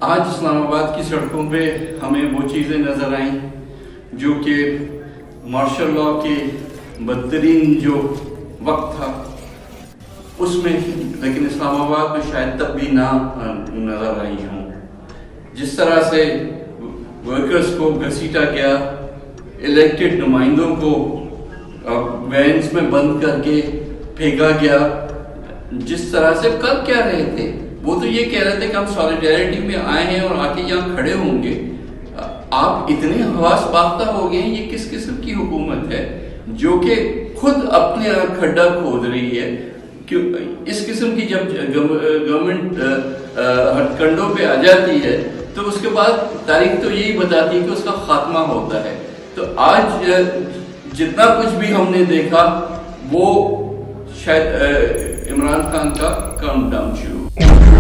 آج اسلام آباد کی سڑکوں پہ ہمیں وہ چیزیں نظر آئیں جو کہ مارشل لاء کے بدترین جو وقت تھا اس میں، لیکن اسلام آباد میں شاید تب بھی نہ نظر آئی ہوں. جس طرح سے ورکرز کو گھسیٹا گیا، الیکٹڈ نمائندوں کو وینز میں بند کر کے پھینکا گیا. جس طرح سے کر کیا رہے تھے، وہ تو یہ کہہ رہے تھے کہ ہم سالیڈیرٹی میں آئے ہیں اور آ کے یہاں کھڑے ہوں گے. آپ اتنے حواس باختہ ہو گئے ہیں. یہ کس قسم کی حکومت ہے جو کہ خود اپنے کھڈا کھود رہی ہے؟ اس قسم کی جب گورنمنٹ ہتھ کنڈوں پہ آ جاتی ہے تو اس کے بعد تاریخ تو یہی بتاتی ہے کہ اس کا خاتمہ ہوتا ہے. تو آج جتنا کچھ بھی ہم نے دیکھا وہ شاید عمران خان کا کاؤنٹ ڈاؤن شروع